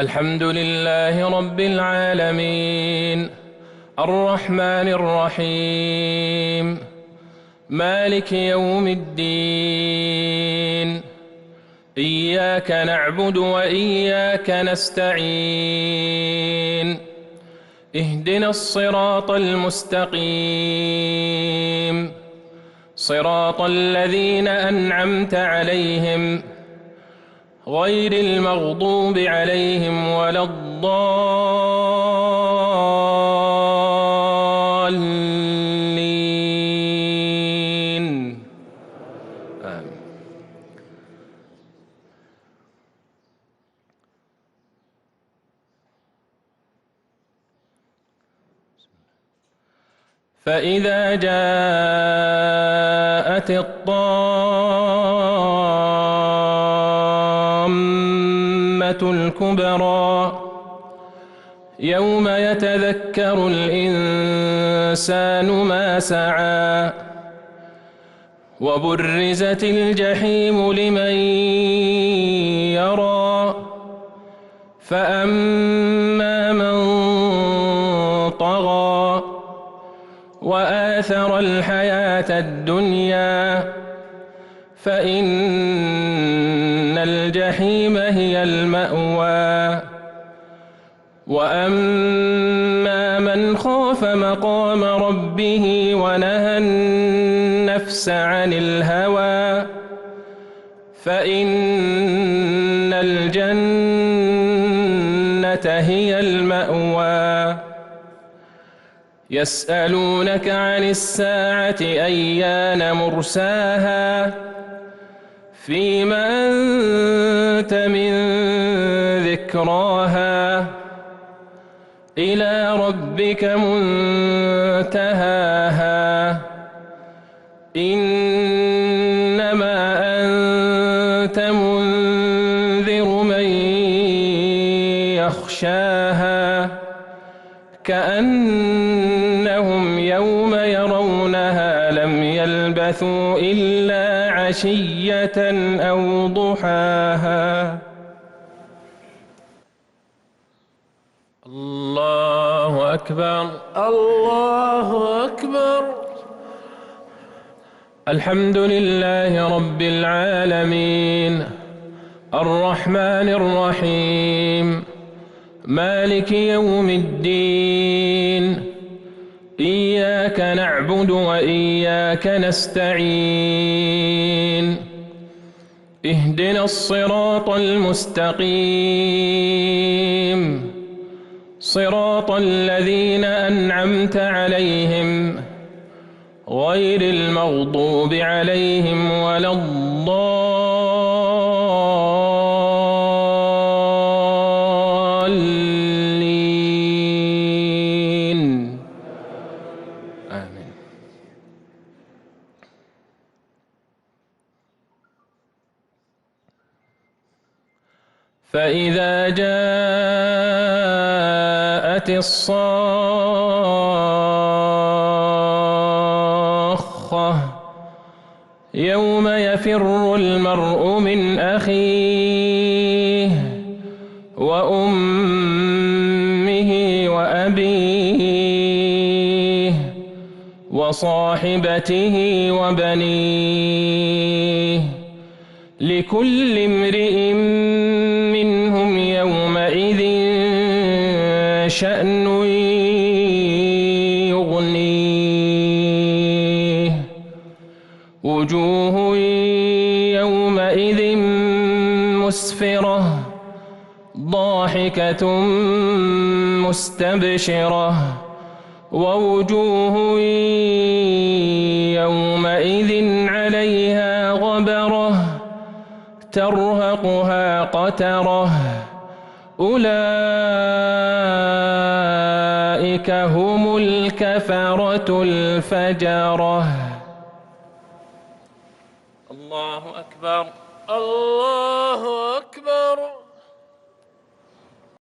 الحمد لله رب العالمين الرحمن الرحيم مالك يوم الدين إياك نعبد وإياك نستعين اهدنا الصراط المستقيم صراط الذين أنعمت عليهم غير المغضوب عليهم ولا الضالين آمين. فإذا جاءت الطامة الكبرى يوم يتذكر الإنسان ما سعى وبرزت الجحيم لمن يرى فأما من طغى وآثر الحياة الدنيا فإن الجحيم هي المأوى وأما من خاف مقام ربه ونهى النفس عن الهوى فإن الجنة هي المأوى يسألونك عن الساعة أيان مرساها فيم أنت من ذكراها إلى ربك منتهاها إنما أنت منذر من يخشاها كأنهم يوم يرونها لم يلبثوا إلا عشية أو ضحاها. الله أكبر الله أكبر. الحمد لله رب العالمين الرحمن الرحيم مالك يوم الدين إياك نعبد وإياك نستعين اهدنا الصراط المستقيم صراط الذين أنعمت عليهم غير المغضوب عليهم ولا الضالين آمين. فإذا جاءت الصاخة يوم يفر المرء من أخيه وأمه وأبيه وصاحبته وبنيه لكل امرئ منهم يومئذ شأن يغنيه وجوه يومئذ مسفرة ضاحكة مستبشرة ووجوه يومئذ عليها غبرة ترهقها قترة أولئك هم الكفرة الفجرة. الله أكبر. الله